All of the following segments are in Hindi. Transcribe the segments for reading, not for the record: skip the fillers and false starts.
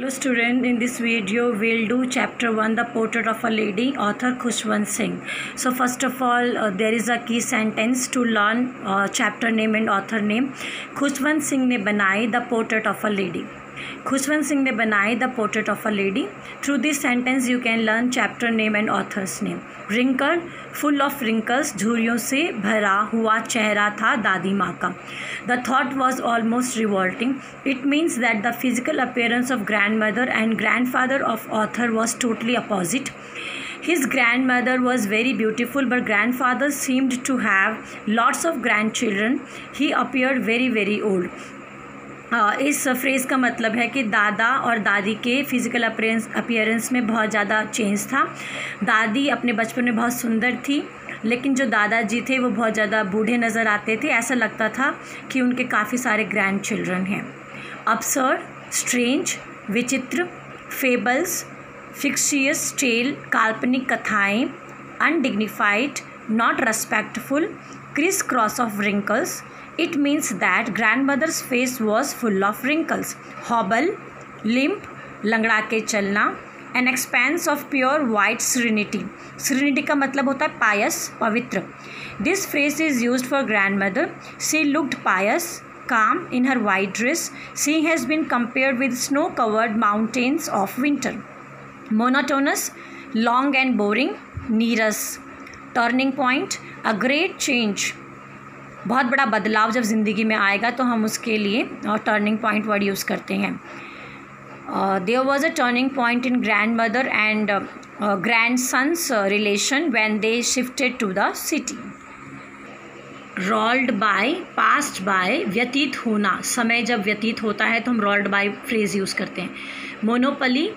Hello student, in this video we'll do chapter 1, the portrait of a lady, author Khushwant Singh. So first of all there is a key sentence to learn chapter name and author name. Khushwant Singh ने बनाई the portrait of a lady. Khushwant Singh ने बनाई the portrait of a lady. Through this sentence you can learn chapter name and author's name. Wrinkle, full of wrinkles, झुर्रियों से भरा हुआ चेहरा था दादी माँ का. The thought was almost revolting. It means that the physical appearance of grandmother and grandfather of author was totally opposite. His grandmother was very beautiful, but grandfather seemed to have lots of grandchildren. He appeared very, very old. इस फ्रेज़ का मतलब है कि दादा और दादी के फिज़िकल अपीयरेंस में बहुत ज़्यादा चेंज था. दादी अपने बचपन में बहुत सुंदर थी, लेकिन जो दादाजी थे वो बहुत ज़्यादा बूढ़े नज़र आते थे. ऐसा लगता था कि उनके काफ़ी सारे ग्रैंड चिल्ड्रन हैं. absurd, स्ट्रेंज, विचित्र, फेबल्स, फिक्शियस टेल, काल्पनिक कथाएँ, undignified, not respectful, criss cross of wrinkles. It means that grandmother's face was full of wrinkles. Hobble, limp, लंगड़ा के चलना. An expanse of pure white serenity. Serenity का मतलब होता है pious, पवित्र. This phrase is used for grandmother. She looked pious, calm in her white dress. She has been compared with snow-covered mountains of winter. Monotonous, long and boring. नीरस. Turning point, a great change. बहुत बड़ा बदलाव जब ज़िंदगी में आएगा तो हम उसके लिए टर्निंग पॉइंट वर्ड यूज़ करते हैं. There was a turning point in grand mother and grand sons relation when they shifted to the city. Rolled by, passed by, व्यतीत होना. समय जब व्यतीत होता है तो हम रोल्ड बाय फ्रेज़ यूज़ करते हैं. Monopoly,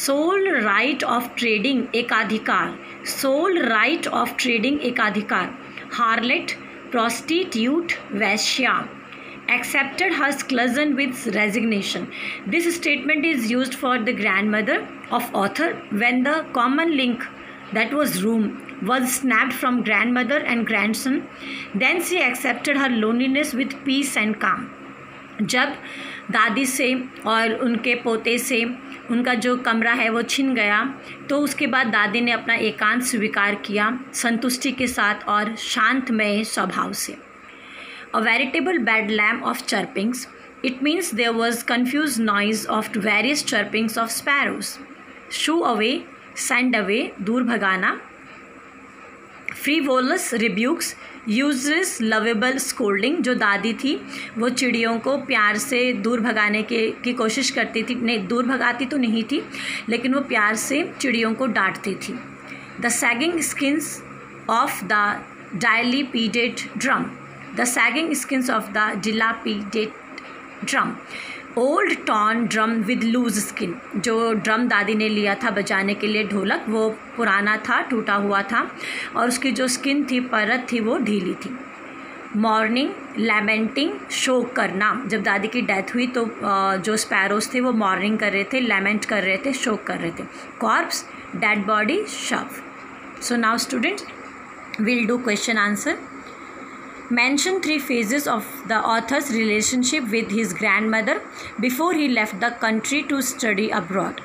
sole right of trading, एकाधिकार. सोल राइट ऑफ ट्रेडिंग, एकाधिकार. हार्लेट, prostitute, वैश्या. Accepted her cousin with resignation. This statement is used for the grandmother of author when the common link, that was room, was snapped from grandmother and grandson. Then she accepted her loneliness with peace and calm. जब दादी से और उनके पोते से उनका जो कमरा है वो छिन गया तो उसके बाद दादी ने अपना एकांत स्वीकार किया संतुष्टि के साथ और शांतमय स्वभाव से. A veritable bedlam of chirpings. It means there was confused noise of various chirpings of sparrows. Shoo away, send away, दूर भगाना. Frivolous rebukes, useless lovable scolding. जो दादी थी वो चिड़ियों को प्यार से दूर भगाने की कोशिश करती थी. नहीं, दूर भगाती तो नहीं थी, लेकिन वो प्यार से चिड़ियों को डांटती थी. The sagging skins of the dilapidated drum. The sagging skins of the dilapidated drum. Old torn drum with loose skin. जो ड्रम दादी ने लिया था बजाने के लिए ढोलक, वो पुराना था, टूटा हुआ था और उसकी जो स्किन थी, परत थी, वो ढीली थी. मॉर्निंग, लैमेंटिंग, शोक करना. जब दादी की डेथ हुई तो जो स्पैरोज थे वो मॉर्निंग कर रहे थे, लैमेंट कर रहे थे, शोक कर रहे थे. कॉर्प्स, डेड बॉडी, शव. So now students will do question answer. Mention 3 phases of the author's relationship with his grandmother before he left the country to study abroad.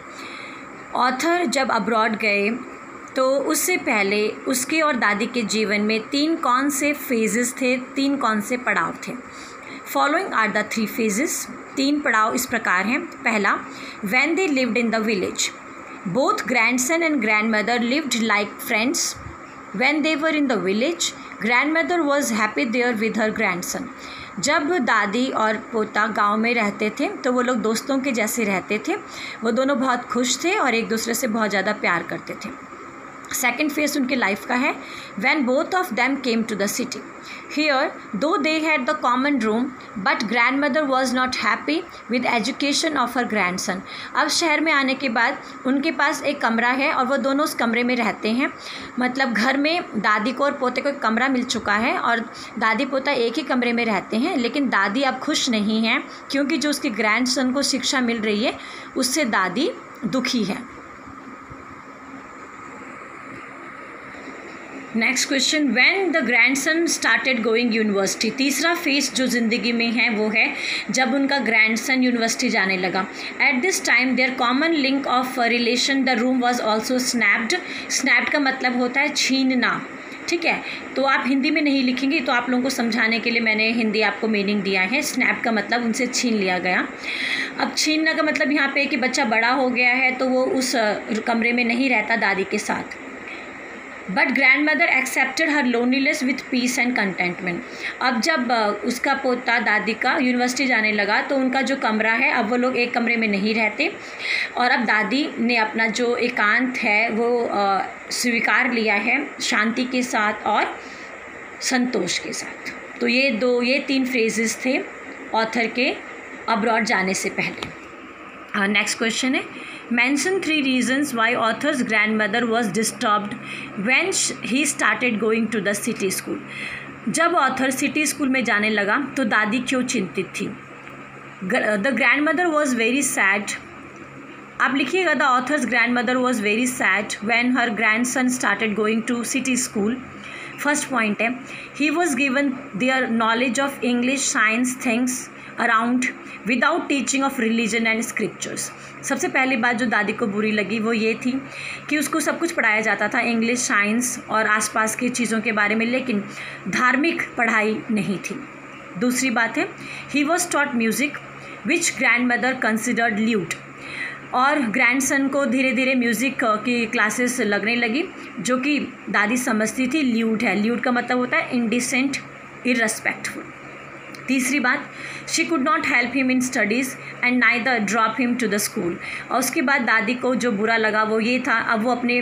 Author जब abroad गए तो उससे पहले उसके और दादी के जीवन में 3 कौन से phases थे, 3 कौन से पड़ाव थे. Following are the 3 phases. 3 पड़ाव इस प्रकार हैं. पहला, when they lived in the village. Both grandson and grandmother lived like friends. When they were in the village, grandmother was happy there with her grandson. जब दादी और पोता गांव में रहते थे तो वो लोग दोस्तों के जैसे रहते थे. वो दोनों बहुत खुश थे और एक दूसरे से बहुत ज़्यादा प्यार करते थे. सेकेंड फेज उनके लाइफ का है when both of them came to the city. Here, though they had the common room, but grandmother was not happy with education of her grandson. अब शहर में आने के बाद उनके पास एक कमरा है और वो दोनों उस कमरे में रहते हैं. मतलब घर में दादी को और पोते को एक कमरा मिल चुका है और दादी पोता एक ही कमरे में रहते हैं, लेकिन दादी अब खुश नहीं हैं क्योंकि जो उसके ग्रैंडसन को शिक्षा मिल रही है उससे दादी दुखी है. Next question, when the grandson started going university. तीसरा फेज जो ज़िंदगी में है वो है जब उनका ग्रैंडसन यूनिवर्सिटी जाने लगा। At this time their common link of relation the room was also snapped. Snapped का मतलब होता है छीनना, ठीक है। तो आप हिंदी में नहीं लिखेंगे, तो आप लोगों को समझाने के लिए मैंने हिंदी आपको मीनिंग दिया है। स्नैप का मतलब उनसे छीन लिया गया। अब छीनना का मतलब यहाँ पे कि बच्चा बड़ा हो गया है तो वो उस कमरे में नहीं रहता दादी के साथ। But grand mother accepted her loneliness with peace and contentment. अब जब उसका पोता दादी का यूनिवर्सिटी जाने लगा तो उनका जो कमरा है, अब वो लोग एक कमरे में नहीं रहते और अब दादी ने अपना जो एकांत है वो स्वीकार लिया है शांति के साथ और संतोष के साथ। तो ये तीन फ्रेजेस थे ऑथर के अब्रॉड जाने से पहले। नेक्स्ट क्वेश्चन है, mention 3 reasons why author's grandmother was disturbed when he started going to the city school। जब ऑथर सिटी स्कूल में जाने लगा तो दादी क्यों चिंतित थी। The grand mother was very sad. आप लिखिएगा, the author's grandmother was very sad when her grandson started going to city school. First point है, he was given there knowledge of English science things around without teaching of religion and scriptures. सबसे पहली बात जो दादी को बुरी लगी वो ये थी कि उसको सब कुछ पढ़ाया जाता था, इंग्लिश, साइंस और आसपास की चीज़ों के बारे में, लेकिन धार्मिक पढ़ाई नहीं थी। दूसरी बात है, he was taught music which grand mother considered lewd. और ग्रैंडसन को धीरे धीरे म्यूज़िक की क्लासेस लगने लगी जो कि दादी समझती थी ल्यूट है। ल्यूट का मतलब होता है इनडिसेंट, इररेस्पेक्टफुल। तीसरी बात, she could not help him in studies and neither drop him to the school. और उसके बाद दादी को जो बुरा लगा वो ये था, अब वो अपने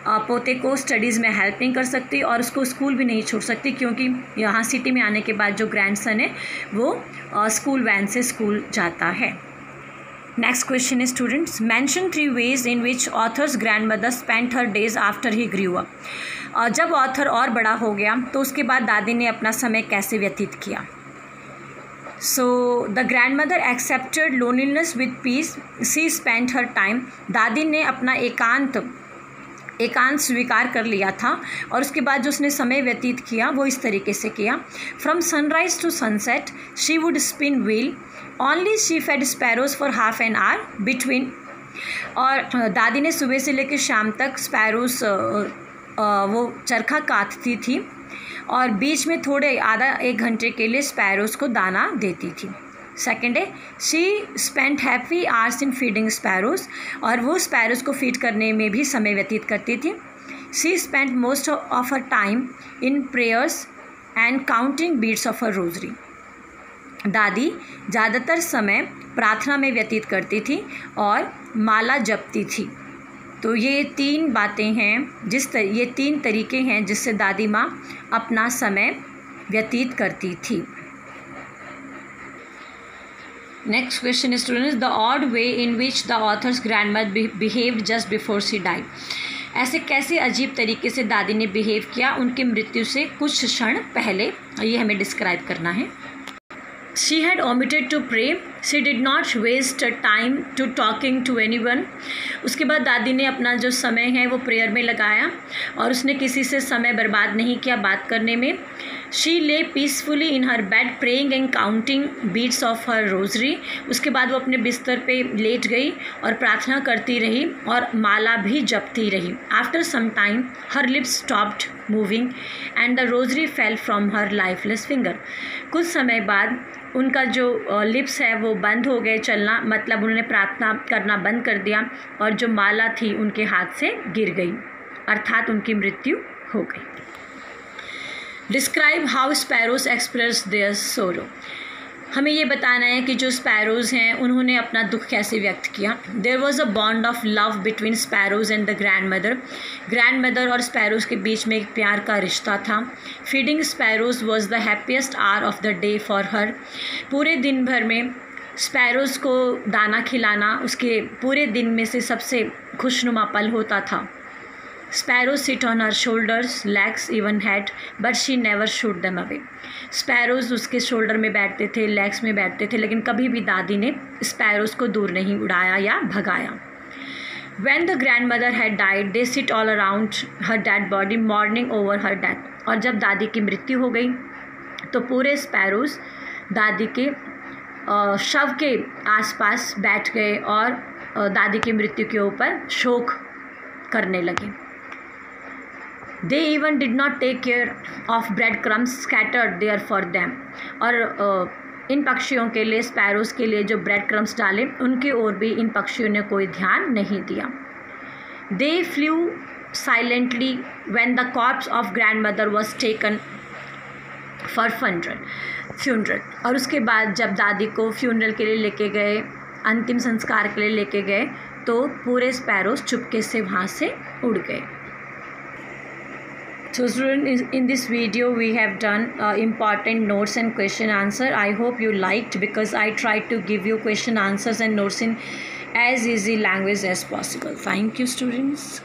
पोते को स्टडीज़ में हेल्प नहीं कर सकती और उसको स्कूल भी नहीं छोड़ सकती, क्योंकि यहाँ सिटी में आने के बाद जो ग्रैंडसन है वो स्कूल वैन से स्कूल जाता है। नेक्स्ट क्वेश्चन है students, mention 3 ways in which authors grand mother spent her days after he grew up. जब ऑथर और बड़ा हो गया तो उसके बाद दादी ने अपना समय कैसे व्यतीत किया। So the grandmother accepted loneliness with peace. She spent her time. दादी ने अपना एकांत स्वीकार कर लिया था और उसके बाद जो उसने समय व्यतीत किया वो इस तरीके से किया। From sunrise to sunset, she would spin wheel. Only she fed sparrows for half an hour between. और दादी ने सुबह से लेकर शाम तक स्पैरोस वो चरखा काटती थी और बीच में थोड़े आधा 1 घंटे के लिए स्पैरोस को दाना देती थी। सेकेंड है, she spent happy hours in feeding sparrows. और वो स्पैरोस को फीड करने में भी समय व्यतीत करती थी। She spent most of her time in prayers and counting beads of her rosary. दादी ज़्यादातर समय प्रार्थना में व्यतीत करती थी और माला जपती थी। तो ये 3 बातें हैं, ये 3 तरीके हैं जिससे दादी माँ अपना समय व्यतीत करती थी। Next question is students, the odd way in which the author's grandmother behaved just before she died. ऐसे कैसे अजीब तरीके से दादी ने बिहेव किया उनकी मृत्यु से कुछ क्षण पहले, ये हमें डिस्क्राइब करना है। She had omitted to pray. She did not waste time to talking to anyone. उसके बाद दादी ने अपना जो समय है वो प्रेयर में लगाया और उसने किसी से समय बर्बाद नहीं किया बात करने में। She lay peacefully in her bed praying and counting beads of her rosary. उसके बाद वो अपने बिस्तर पे लेट गई और प्रार्थना करती रही और माला भी जपती रही। After some time, her lips stopped moving and the rosary fell from her lifeless finger. कुछ समय बाद उनका जो लिप्स है वो बंद हो गए चलना, मतलब उन्होंने प्रार्थना करना बंद कर दिया और जो माला थी उनके हाथ से गिर गई, अर्थात उनकी मृत्यु हो गई। Describe how sparrows express their सोरो। हमें ये बताना है कि जो स्पैरोज़ हैं उन्होंने अपना दुख कैसे व्यक्त किया। There was a bond of love between sparrows and the grand mother और स्पैरोज़ के बीच में एक प्यार का रिश्ता था। Feeding sparrows was the happiest hour of the day for her. पूरे दिन भर में स्पैरोज़ को दाना खिलाना उसके पूरे दिन में से सबसे खुशनुमा पल होता था। Sparrows sit on her shoulders, legs, even head, but she never shoot them away. Sparrows उसके शोल्डर में बैठते थे, लेग्स में बैठते थे, लेकिन कभी भी दादी ने स्पैरोज़ को दूर नहीं उड़ाया या भगाया। When the grandmother had died, they sit all around her dead body, mourning over her death. और जब दादी की मृत्यु हो गई तो पूरे स्पैरोज दादी के शव के आसपास बैठ गए और दादी की मृत्यु के ऊपर शोक करने लगे. They even did not take care of breadcrumbs scattered there for them. और इन पक्षियों के लिए, स्पैरोज के लिए जो ब्रेड क्रम्स डाले, उनकी ओर भी इन पक्षियों ने कोई ध्यान नहीं दिया. They flew silently when the corpse of grandmother was taken for funeral. और उसके बाद जब दादी को फ्यूनरल के लिए लेके गए, अंतिम संस्कार के लिए लेके गए, तो पूरे स्पैरोज चुपके से वहाँ से उड़ गए. So students, in this video we have done important notes and question answer. I hope you liked, because I tried to give you question answers and notes in as easy language as possible. Thank you students.